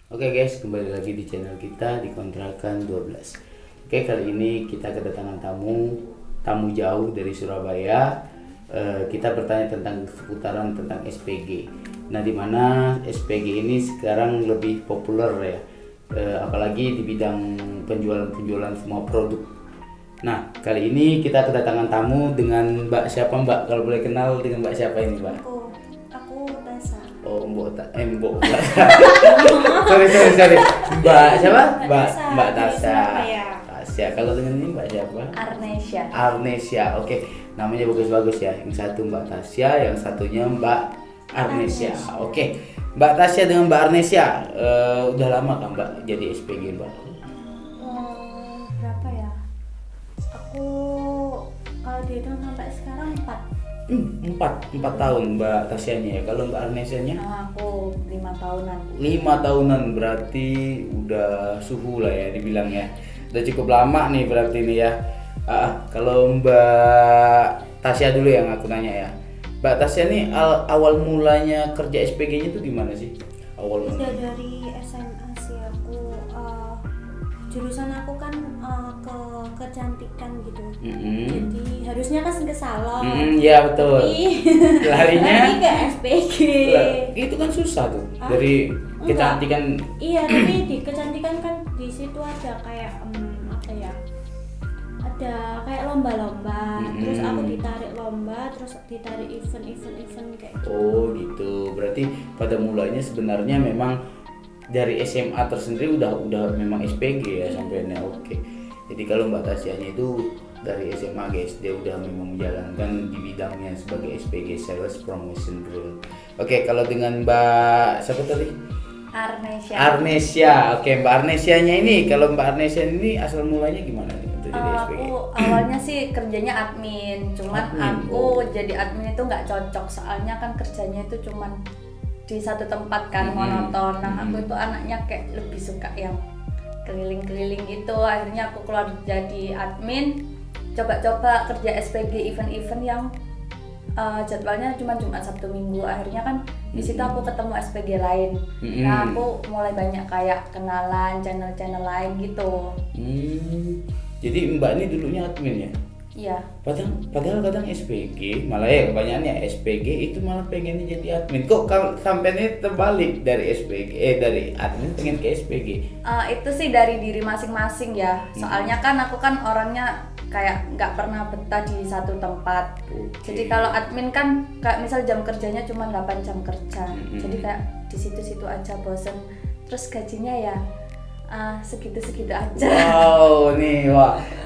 Oke guys, kembali lagi di channel kita di Kontrakan 12. Oke, kali ini kita kedatangan tamu jauh dari Surabaya. Kita bertanya tentang seputaran tentang SPG. Nah, di mana SPG ini sekarang lebih populer ya, apalagi di bidang penjualan semua produk. Nah, kali ini kita kedatangan tamu dengan Mbak siapa Mbak? Kalau boleh kenal dengan Mbak siapa ini Mbak? Aku Tessa. Oh, Mbok. sorry. Mbak siapa? Mbak Tasya. Tasya. Kalau dengan ini Mbak siapa? Arnesia. Oke. Namanya bagus-bagus ya. Yang satu Mbak Tasya, yang satunya Mbak Arnesia. Oke. Mbak Tasya dengan Mbak Arnesia, udah lama kan Mbak jadi SPG Mbak? Berapa ya? Aku kalau dihitung sampai sekarang 4. 4 tahun Mbak Tasyanya ya. Kalau Mbak Arnesianya? Aku 5 tahunan. 5 tahunan berarti udah suhu lah ya dibilang ya. Udah cukup lama nih berarti nih ya. Kalau Mbak Tasya dulu yang aku nanya ya. Mbak Tasya nih awal mulanya kerja SPG-nya tuh gimana sih? Awal mulanya? Udah dari SMA sih aku. Jurusan aku kan ke kecantikan gitu. Jadi harusnya kan ke salon. Ya betul. Larinya Lari ke SPG. Itu kan susah tuh. Dari kecantikan. Iya, tapi di kecantikan kan di situ ada kayak apa ya? Ada kayak lomba-lomba. Terus aku ditarik lomba, terus ditarik event kayak gitu. Oh gitu. Berarti pada mulanya sebenarnya memang dari SMA tersendiri udah memang SPG ya sampainya. Oke. Jadi kalau Mbak Tasyanya itu dari SMA guys, dia udah memang menjalankan di bidangnya sebagai SPG, Sales Promotion Role. Oke, kalau dengan Mbak siapa tadi? Arnesia. Oke, Mbak Arnesianya ini, kalau Mbak Arnesia ini asal mulanya gimana nih untuk jadi SPG? Aku awalnya sih kerjanya admin, cuman aku jadi admin itu nggak cocok soalnya kan kerjanya itu cuman di satu tempat kan monoton. Nah aku itu anaknya kayak lebih suka yang keliling-keliling gitu. Akhirnya aku keluar jadi admin, coba-coba kerja SPG event-event yang jadwalnya cuma Jumat Sabtu Minggu. Akhirnya kan di situ aku ketemu SPG lain. Nah aku mulai banyak kayak kenalan channel-channel lain gitu. Jadi Mbak ini dulunya admin ya? Iya. Padahal kadang SPG, malah ya kebanyakannya SPG itu malah pengennya jadi admin. Kok sampai ini terbalik dari SPG, dari admin pengen ke SPG? Itu sih dari diri masing-masing ya. Soalnya kan aku kan orangnya kayak nggak pernah betah di satu tempat. Jadi kalau admin kan kayak misal jam kerjanya cuma 8 jam kerja. Jadi kayak di situ-situ aja bosen. Terus gajinya ya segitu-segitu aja. Wow,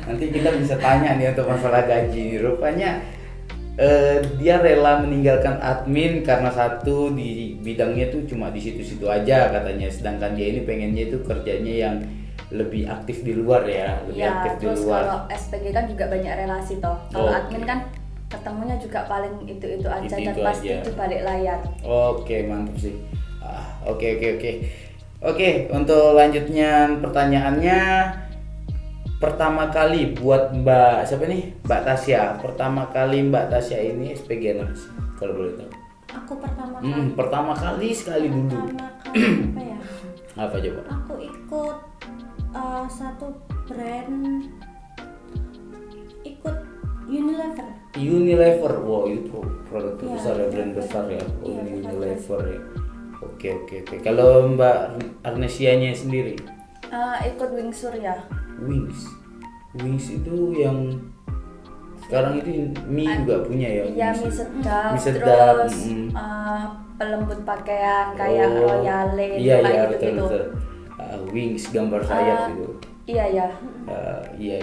nanti kita bisa tanya nih untuk masalah gaji. Rupanya dia rela meninggalkan admin karena satu di bidangnya tuh cuma di situ-situ aja katanya. Sedangkan dia ini pengennya itu kerjanya yang lebih aktif di luar ya, lebih aktif di luar. Kalau SPG kan juga banyak relasi toh. Kalau admin kan ketemunya juga paling itu aja dan pasti di balik layar. Oke, mantap sih. Oke, untuk lanjutnya pertanyaannya, pertama kali buat Mbak siapa nih? Mbak Tasya. Pertama kali Mbak Tasya ini SPG apa sih? Kalau boleh tahu. Aku pertama kali. Pertama kali sekali dulu. Apa ya? Apa coba? Aku ikut satu brand, ikut Unilever. Wow, itu produk besar ya, brand besar ya. Iya, Unilever ya. Oke. Kalau Mbak Arnesianya sendiri? Ikut Wingsur ya. Wings itu yang sekarang itu mie juga punya ya? Iya, mie sedap. Terus pelembut pakaian kayak Royale. Iya, betul. Wings gambar sayap gitu. Iya. Iya,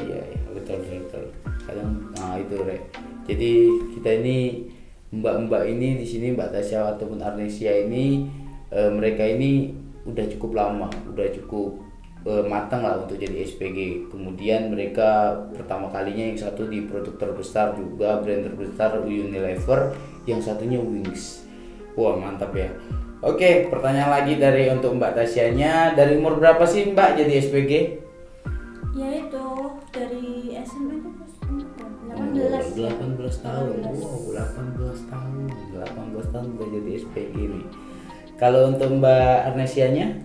betul. Kadang itu Rek. Jadi kita ini mbak-mbak ini di sini Mbak Tasya ataupun Arnesia ini mereka ini udah cukup lama, udah cukup matang lah untuk jadi SPG. Kemudian mereka pertama kalinya yang satu di produk terbesar juga, brand terbesar Unilever, yang satunya Wings. Wah, mantap ya. Oke, pertanyaan lagi dari untuk Mbak Tasyanya, dari umur berapa sih Mbak jadi SPG? Ya itu dari SMA itu 18 tahun. Wow, 18 tahun udah jadi SPG nih. Kalau untuk Mbak Arnesianya?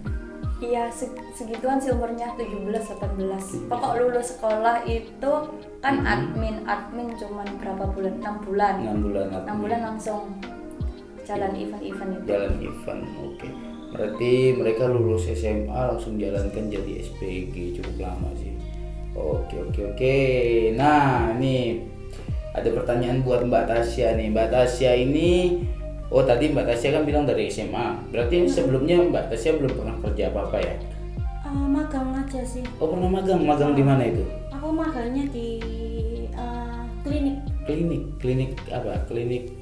Iya, segituan sih umurnya 17-18. Pokok lulus sekolah itu kan admin cuman berapa bulan? 6 bulan. 6 bulan langsung jalan event-event itu. Jalan event, oke. Berarti mereka lulus SMA langsung jalankan jadi SPG, cukup lama sih. Oke. Nah, ini ada pertanyaan buat Mbak Tasya nih. Mbak Tasya ini, tadi Mbak Tasya kan bilang dari SMA. Berarti sebelumnya Mbak Tasya belum pernah kerja apa-apa ya? Magang aja sih. Oh, pernah magang? Magang di mana itu? Aku magangnya di klinik. Klinik apa? Klinik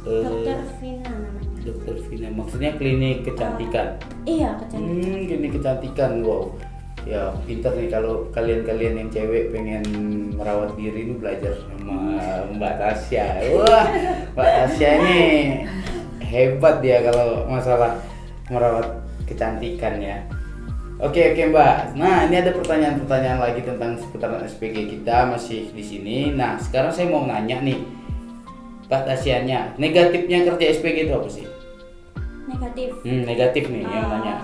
Dokter Vina namanya. Dokter Vina, maksudnya klinik kecantikan. Iya, kecantikan. Klinik kecantikan, wow. Ya pinter nih kalau kalian yang cewek pengen merawat diri ini belajar sama Mbak Tasya. Wah, Mbak Tasya ini hebat dia kalau masalah merawat kecantikan ya. Oke Mbak. Nah, ini ada pertanyaan lagi tentang seputaran SPG kita masih di sini. Nah, sekarang saya mau nanya nih, Mbak Tasyanya, negatifnya kerja SPG itu apa sih? Negatif. Negatif nih yang nanya.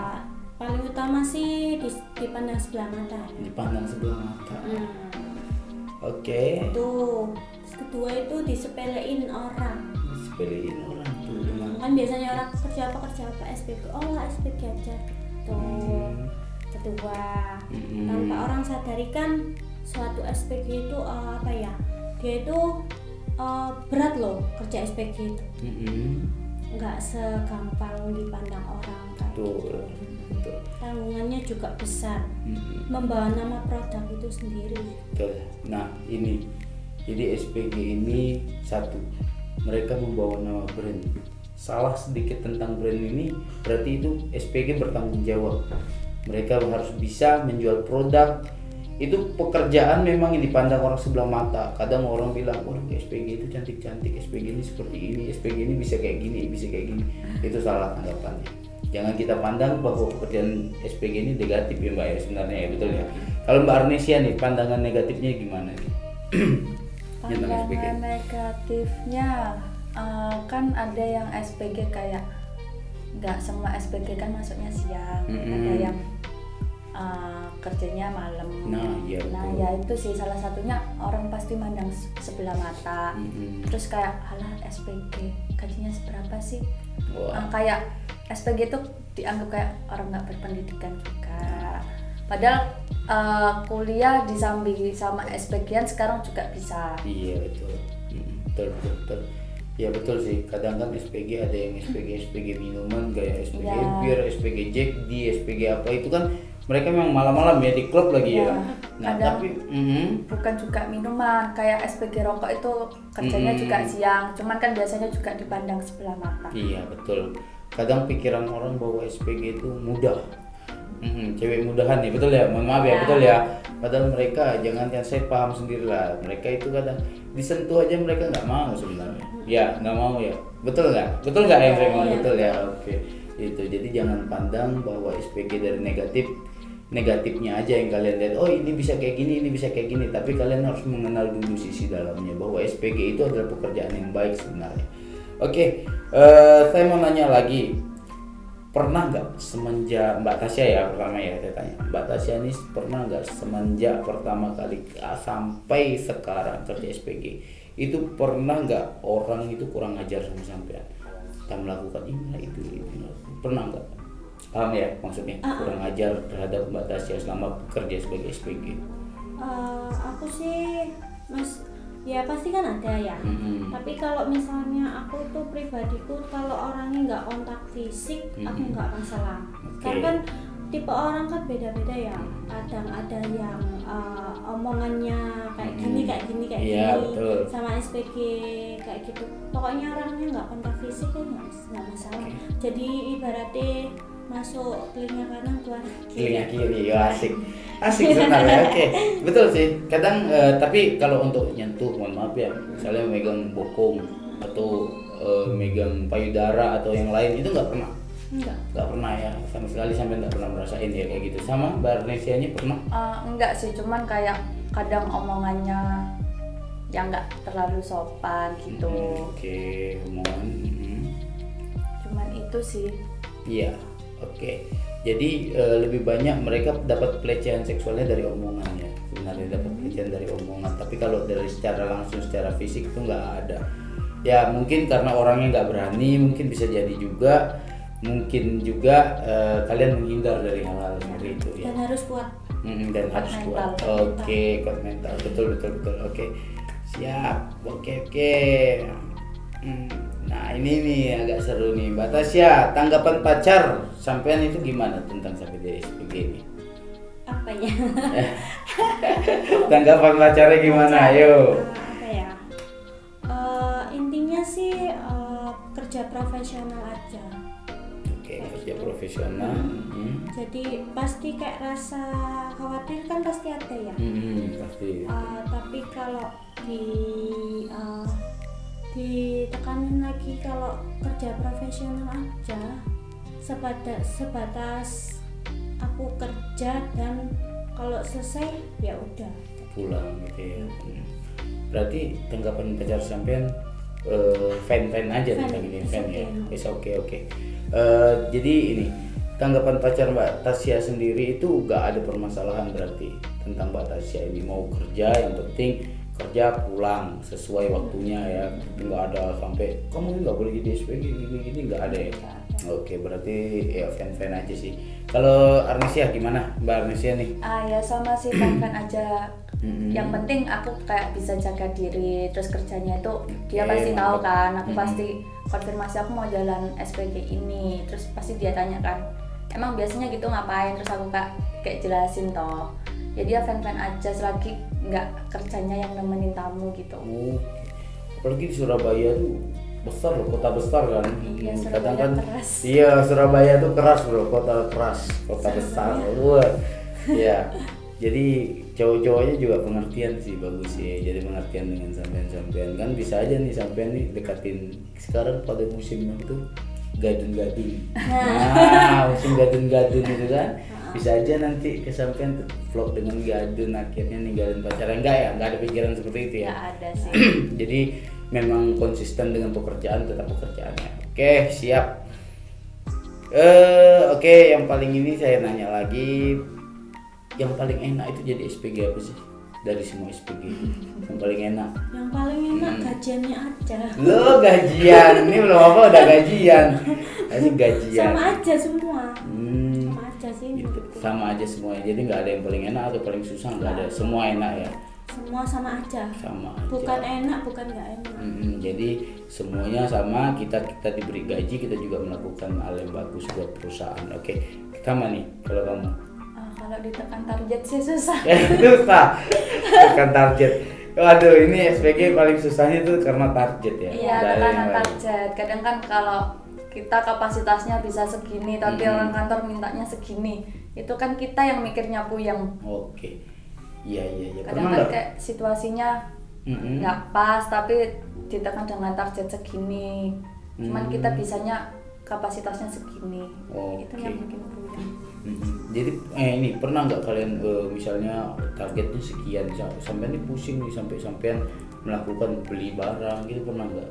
Paling utama sih dipandang sebelah mata. Dipandang sebelah mata. Oke. Itu kedua itu disepelein orang. Disepelein orang tuh. Kan biasanya orang kerja apa SPG. Oh lah SPG aja gitu. Kedua, tanpa orang sadari kan suatu SPG itu dia itu berat loh kerja SPG itu. Nggak segampang dipandang orang kayak Betul. Tanggungannya juga besar, membawa nama produk itu sendiri. Betul. Nah ini, jadi SPG ini satu, mereka membawa nama brand. Salah sedikit tentang brand ini, berarti itu SPG bertanggung jawab. Mereka harus bisa menjual produk. Itu pekerjaan memang yang dipandang orang sebelah mata. Kadang orang bilang, SPG itu cantik-cantik, SPG ini seperti ini, SPG ini bisa kayak gini. Itu salah anggapannya. Jangan kita pandang bahwa pekerjaan SPG ini negatif ya Mbak ya, sebenarnya ya, betul ya. Kalau Mbak Arnesia nih, pandangan negatifnya gimana nih? Pandangan negatifnya kan ada yang SPG kayak nggak semua SPG kan masuknya siang, ada yang kerjanya malam. Nah ya itu sih salah satunya orang pasti mandang sebelah mata. Terus kayak alah SPG gajinya seberapa sih? Kayak SPG itu dianggap kayak orang nggak berpendidikan juga. Padahal kuliah disambi sama SPG-an sekarang juga bisa. Iya betul. Ya betul sih. Kadang kan SPG ada yang SPG minuman kayak SPG bir, SPG Jack D, SPG apa itu kan mereka memang malam-malam ya di klub lagi ya. Nah tapi bukan juga minuman, kayak SPG rokok itu kerjanya juga siang. Cuman kan biasanya juga dipandang sebelah mata. Iya betul. Kadang pikiran orang bahwa SPG itu mudah, cewek mudahan ya, betul ya, mohon maaf ya, betul ya. Padahal mereka, jangan yang saya paham sendiri lah, mereka itu kadang disentuh aja mereka nggak mau sebenarnya. Ya nggak mau ya, betul nggak yang saya mau, betul ya. Oke. Itu jadi jangan pandang bahwa SPG dari negatifnya aja yang kalian lihat, ini bisa kayak gini, tapi kalian harus mengenal dulu sisi dalamnya bahwa SPG itu adalah pekerjaan yang baik sebenarnya. Oke, saya mau nanya lagi, pernah nggak semenjak Mbak Tasya ya pertama ya saya tanya, Mbak Tasya ini pernah nggak semenjak pertama kali sampai sekarang kerja SPG itu pernah nggak orang itu kurang ajar sama sampean, tak melakukan ini itu pernah nggak? Paham ya maksudnya kurang ajar terhadap Mbak Tasya selama bekerja sebagai SPG? Aku sih ya pasti kan ada ya. Tapi kalau misalnya aku tuh pribadiku kalau orangnya nggak kontak fisik, aku nggak masalah. Karena kan tipe orang kan beda-beda ya. Kadang ada yang omongannya kayak gini, betul. sama SPG kayak gitu. Pokoknya orangnya nggak kontak fisik kan nggak masalah. Jadi ibaratnya masuk telinga kanan keluar telinga kiri, asik sebenarnya. Oke. Betul sih kadang tapi kalau untuk nyentuh mohon maaf ya, misalnya megang bokong atau megang payudara atau yang lain itu nggak pernah ya sama sekali, sampai nggak pernah merasain ya kayak gitu. Sama Mbak Arnesianya pernah? Enggak sih, cuman kayak kadang omongannya yang nggak terlalu sopan gitu. Oke, omongan cuman itu sih. Iya. Oke, Jadi lebih banyak mereka dapat pelecehan seksualnya dari omongan ya, sebenarnya dapat pelecehan dari omongan. Tapi kalau dari secara langsung, secara fisik itu nggak ada. Ya mungkin karena orangnya nggak berani, mungkin bisa jadi juga, mungkin juga kalian menghindar dari hal-hal seperti itu ya. Dan harus kuat. Dan harus kuat. Oke, kuat mental. Betul. Oke, siap. Oke. Nah ini nih agak seru nih, Mbak Tasya, tanggapan pacar sampean itu gimana tentang sampai di SPG ini? Apa ya? Tanggapan pacarnya gimana? Ayo. Apa ya? Intinya sih kerja profesional aja. Oke, kerja profesional. Jadi pasti kayak rasa khawatir kan pasti ada ya. Pasti. Tapi kalau ditekanin lagi kalau kerja profesional aja, sebatas aku kerja dan kalau selesai ya udah pulang gitu ya. Berarti tanggapan pacar sampean fan aja tentang ini, fan ya. Oke. Jadi ini tanggapan pacar Mbak Tasya sendiri itu gak ada permasalahan berarti tentang Mbak Tasya ini mau kerja, yang penting kerja pulang sesuai waktunya ya, nggak ada sampai kamu nggak boleh jadi SPG gini nggak ada ya. Oke, berarti ya fan aja sih. Kalau Arnesia gimana, Mbak Arnesia nih? Ya sama sih, fan aja. Yang penting aku kayak bisa jaga diri, terus kerjanya itu dia pasti tahu kan, aku pasti konfirmasi aku mau jalan SPG ini, terus pasti dia tanya kan, emang biasanya gitu ngapain, terus aku kayak jelasin toh. Jadi ya fan aja selagi nggak kerjanya yang nemenin tamu gitu. Apalagi di Surabaya tuh besar loh, kota besar kan. Iya, Kadang kan keras. Iya, Surabaya tuh keras bro, kota keras, kota besar. Iya. Jadi cowok-cowoknya juga pengertian sih, bagus sih. Jadi pengertian dengan sampean kan bisa aja nih sampean nih dekatin sekarang pada musimnya itu gadun-gadun. Nah, musim gadun-gadun itu kan. Bisa aja nanti kesampean vlog dengan gadun, akhirnya ninggalin pacaran. Enggak ada pikiran seperti itu ya. Nggak ada sih. Jadi memang konsisten dengan pekerjaan, tetap pekerjaannya. Oke, siap. Oke, yang paling ini saya nanya lagi, yang paling enak itu jadi SPG apa sih? Dari semua SPG yang paling enak? Yang paling enak gajiannya aja. Lo gajian, ini belum apa udah gajian. Ini gajian. Sama aja semua. Sama aja sih. Gitu. Sama aja semuanya. Jadi nggak ada yang paling enak atau paling susah, nggak ada. Semua enak ya. Semua sama aja. Sama aja. Bukan enak, bukan nggak enak. Jadi semuanya sama. Kita diberi gaji, kita juga melakukan hal yang bagus buat perusahaan. Oke, sama nih kalau kamu. Kalau ditekan target sih susah. Susah. Tekan target. Waduh, ini SPG paling susahnya tuh karena target ya. Iya, tekanan target. Kadang kan kalau kita kapasitasnya bisa segini, tapi orang kantor mintanya segini, itu kan kita yang mikirnya puyeng. Oke. Iya. Kadang kan kayak situasinya nggak pas, tapi ditekan dengan target segini. Cuman kita bisanya kapasitasnya segini. Itu yang bikin puyeng. Jadi ini pernah nggak kalian misalnya targetnya sekian, sampai ini pusing nih sampai melakukan beli barang gitu, pernah nggak?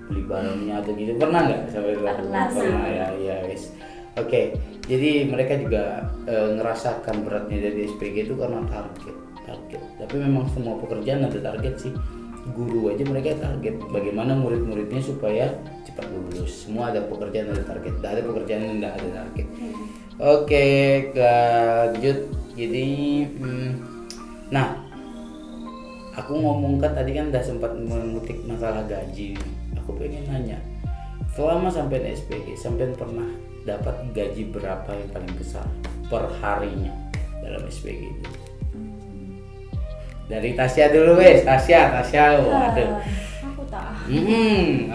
Beli barangnya atau gitu, pernah nggak? Pernah ya guys. Oke, jadi mereka juga ngerasakan beratnya dari SPG itu karena target. Tapi memang semua pekerjaan ada target sih. Guru aja mereka target bagaimana murid-muridnya supaya cepat lulus. Semua ada pekerjaan, ada target. Tidak ada pekerjaan yang tidak ada target. Oke, lanjut. Jadi nah, aku ngomongkan tadi kan udah sempat mengutik masalah gaji. Aku pengen nanya, selama sampai SPG, sampai pernah dapat gaji berapa yang paling besar per harinya dalam SPG itu? Dari Tasya dulu wes, Tasya. Waduh. Aku tak.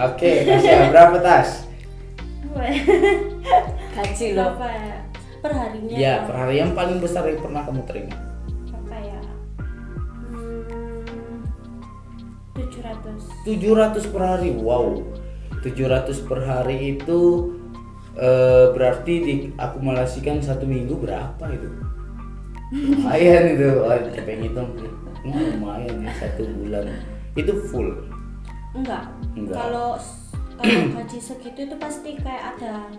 Oke, Tasya berapa Tas? Gaji loh. Berapa ya? Per harinya. Ya, per hari yang paling besar yang pernah kamu terima. Berapa ya? 700. 700 per hari. Wow. 700 per hari itu berarti diakumulasikan 1 minggu berapa itu? Lumayan itu. Capek ngitung. Lumayan ya 1 bulan. Itu full. Enggak. Kalau kalau gaji segitu itu pasti kayak ada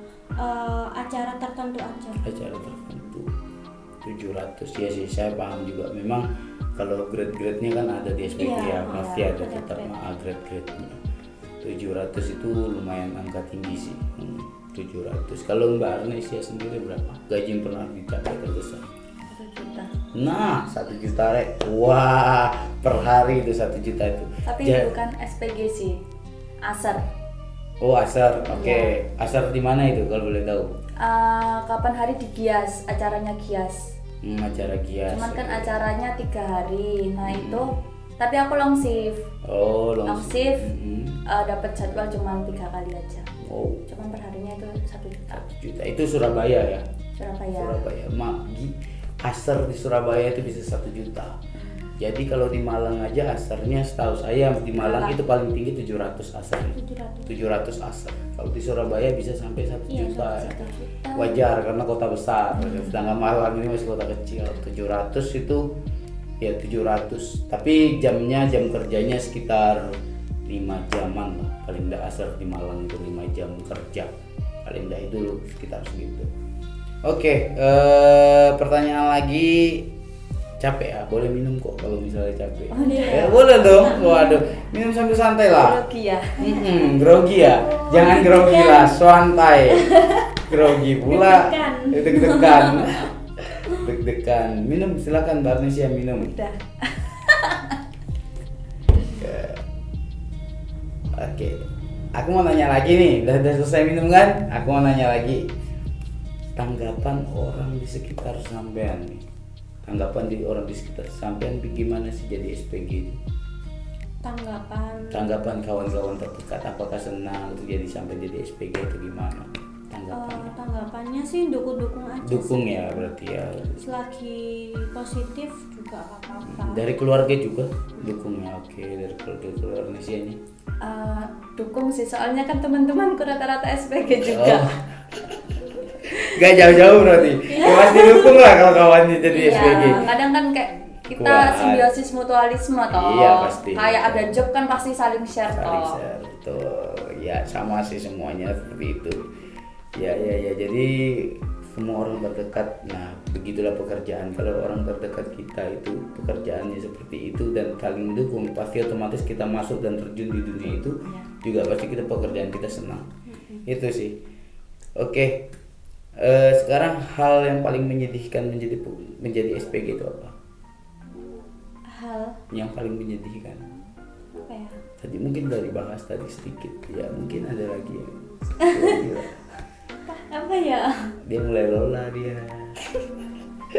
acara tertentu aja. Acara tertentu 700 ya sih, saya paham juga. Memang kalau grade-grade-nya kan ada di SPG Iya, ya, pasti ada grade-grade. tetap grade-grade-nya. 700 itu lumayan angka tinggi sih. 700. Kalau Mbak Arnesia sendiri berapa gaji yang pernah dicapai terbesar? 1 juta. Nah, 1 juta rek. Wah, per hari itu 1 juta itu. Tapi bukan SPG sih, ASER. Oh, Asar. Oke. Iya. Asar di mana itu kalau boleh tahu? Kapan hari di Gias, acaranya Gias. Acara Gias. Cuman kan oke. acaranya 3 hari. Nah itu, tapi aku long shift. Oh, Long shift, Mm-mm. dapat jadwal cuma 3 kali aja. Oh, Cuman perharinya itu 1 juta. 1 juta. Itu Surabaya ya? Surabaya. Surabaya. Asar di Surabaya itu bisa 1 juta. Jadi kalau di Malang aja asarnya setahu saya di Malang Berapa? itu paling tinggi 700 asar. 700. 700 asar. Kalau di Surabaya bisa sampai 1 Iya, juta. sampai 1 juta. Wajar karena kota besar. Sedangkan Malang ini masih kota kecil. 700 itu ya 700. Tapi jam kerjanya sekitar 5 jaman lah. Paling enggak asar di Malang itu 5 jam kerja. Paling enggak itu sekitar segitu. Oke, pertanyaan lagi. Capek ya, boleh minum kok kalau misalnya capek. Oh, iya. Ya, boleh dong. Waduh, minum sambil santai lah. Grogi ya. Grogi ya. Jangan grogi lah, santai. Grogi pula. Deg-degan. Deg-degan. Minum silakan Mbak Arnesia minum. Udah. Oke. Aku mau nanya lagi nih. Udah selesai minum kan? Aku mau nanya lagi. Tanggapan orang di sekitar sampean nih. Tanggapan di orang di sekitar sampean gimana sih jadi SPG itu? Tanggapan kawan-kawan terdekat, apakah senang untuk jadi sampai jadi SPG itu gimana? Tanggapannya? Tanggapannya sih dukung aja. Dukung sih. ya berarti ya. Selagi positif juga gak apa-apa. Dari keluarga juga dukung ya. Oke, dari keluarga Indonesia. Dukung sih, soalnya kan teman-temanku rata-rata SPG juga. Oh. Gak jauh-jauh berarti. Ya pasti dukung lah kalau kawannya jadi SPG. Iya, kadang kan kayak kita Kuat. simbiosis mutualisme toh. Iya, pasti. Kayak ada job kan pasti saling share Saling toh. share, betul. Ya sama sih semuanya seperti itu. Ya. Jadi semua orang terdekat. Nah, begitulah pekerjaan. Kalau orang terdekat kita itu pekerjaannya seperti itu dan saling mendukung, pasti otomatis kita masuk dan terjun di dunia itu juga pasti kita pekerjaan kita senang. Itu sih. Oke. Sekarang hal yang paling menyedihkan menjadi SPG itu apa? Hal Yang paling menyedihkan. apa ya? Tadi mungkin udah dibahas tadi sedikit. Ya mungkin ada lagi. Gila. Apa ya? Dia mulai lola dia.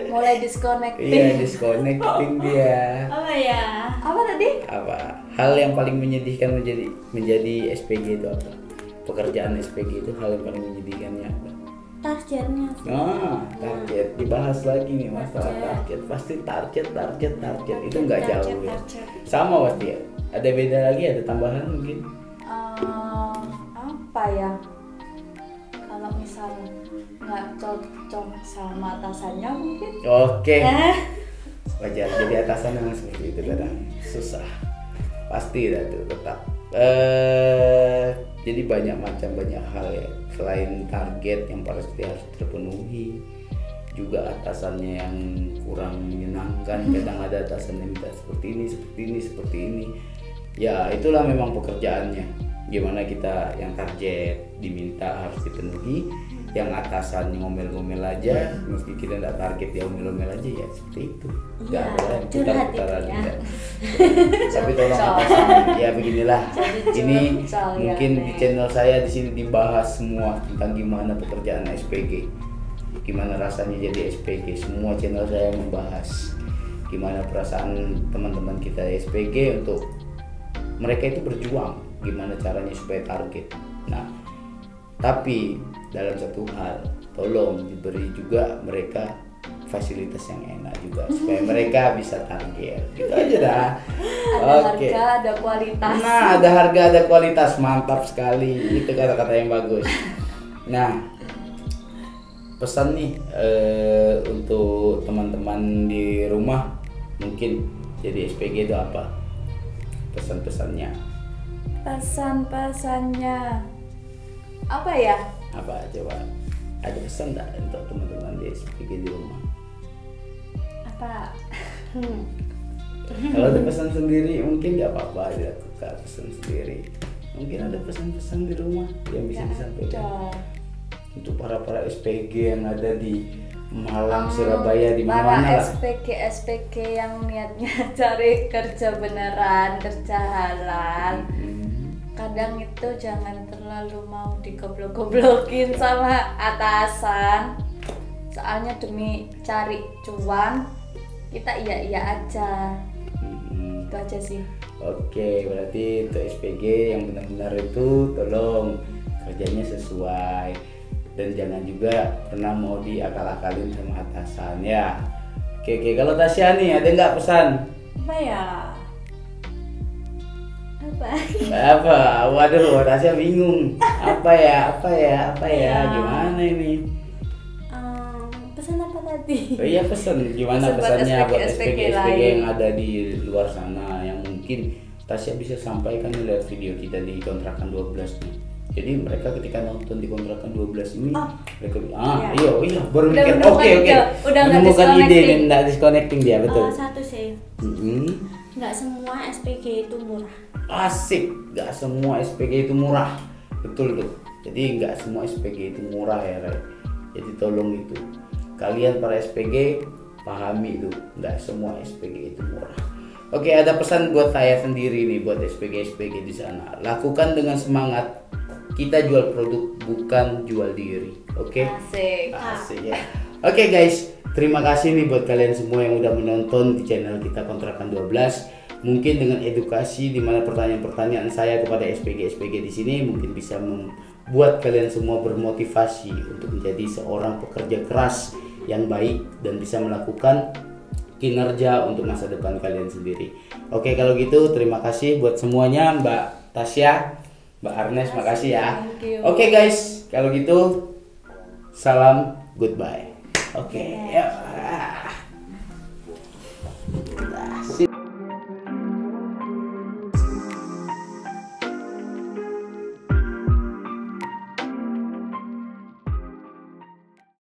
Mulai disconnecting. Iya, disconnecting dia. Apa ya? Apa tadi? Apa? Hal yang paling menyedihkan menjadi SPG itu apa? Pekerjaan SPG itu hal yang paling menyedihkannya apa? Targetnya. Target dibahas lagi nih masalah target. Pasti target itu nggak jauh ya. Target. Sama pasti ya. Ada beda lagi, ada tambahan mungkin. Apa ya? Kalau misal nggak cocok sama atasannya mungkin. Oke. Wajar. Jadi atasan memang seperti itu kadang susah. Pasti dah tuh tetap. Jadi banyak hal ya. Selain target yang pasti harus terpenuhi, juga atasannya yang kurang menyenangkan. Kadang ada atasan yang minta seperti ini. Ya itulah memang pekerjaannya. Gimana kita yang target diminta harus dipenuhi, yang atasan ngomel-ngomel aja, meski kita nggak target dia ngomel-ngomel aja ya seperti itu. Nggak Iya, ada curhat putar itu ya. aja. Tapi tolong atasan, ya beginilah. Ini curcol, ya, mungkin di Nek. channel saya di sini dibahas semua tentang gimana pekerjaan SPG, gimana rasanya jadi SPG. Semua channel saya membahas gimana perasaan teman-teman kita SPG untuk mereka itu berjuang, gimana caranya supaya target. Nah, tapi dalam satu hal, tolong diberi juga mereka fasilitas yang enak juga supaya mereka bisa target. Gitu aja dah. Ada Oke. harga, ada kualitas. Nah, ada harga, ada kualitas, mantap sekali. Itu kata-kata yang bagus. Nah, pesan nih untuk teman-teman di rumah mungkin jadi SPG itu apa? Pesan-pesannya. Pesan-pesannya Apa ya? Apa coba? Ada pesan nggak untuk teman-teman di SPG di rumah? Apa? Kalau ada pesan sendiri mungkin nggak apa-apa, dilakukan pesan sendiri. Mungkin ada pesan-pesan di rumah yang bisa disampaikan untuk para SPG yang ada di Malang, Surabaya, di mana-mana lah. SPG yang niatnya cari kerja beneran, kerja halal. Kadang itu jangan terlalu mau digoblok-goblokin sama atasan. Soalnya demi cari cuan kita iya aja. Itu aja sih. Oke, berarti untuk SPG yang benar-benar itu tolong kerjanya sesuai dan jangan juga pernah mau diakal-akalin sama atasan ya. Oke, kalau Tasya nih ada nggak pesan? Apa ya? Apa? Waduh, Tasya bingung. Apa ya? Gimana ini? Pesan apa tadi? Oh iya, pesan. Gimana pesannya buat SPG yang ada di luar sana yang mungkin Tasya bisa sampaikan lewat video kita di kontrakan 12 nih. Jadi mereka ketika nonton di kontrakan 12 ini mereka iya baru mikir oke. Udah menemukan ide dan enggak disconnecting dia, betul. Satu sih. Nggak semua SPG itu murah. Asik, nggak semua SPG itu murah. Betul tuh. Jadi nggak semua SPG itu murah ya, Ray. Jadi tolong itu. Kalian para SPG pahami itu, nggak semua SPG itu murah. Oke, ada pesan buat saya sendiri nih, buat SPG di sana. Lakukan dengan semangat. Kita jual produk, bukan jual diri. Oke? Asik ya. Oke guys, terima kasih nih buat kalian semua yang udah menonton di channel kita Kontrakan 12. Mungkin dengan edukasi di mana pertanyaan-pertanyaan saya kepada SPG di sini mungkin bisa membuat kalian semua bermotivasi untuk menjadi seorang pekerja keras yang baik dan bisa melakukan kinerja untuk masa depan kalian sendiri. Oke, kalau gitu terima kasih buat semuanya, Mbak Tasya, Mbak Arnes, makasih ya. Oke guys, kalau gitu salam goodbye. Oke, ya.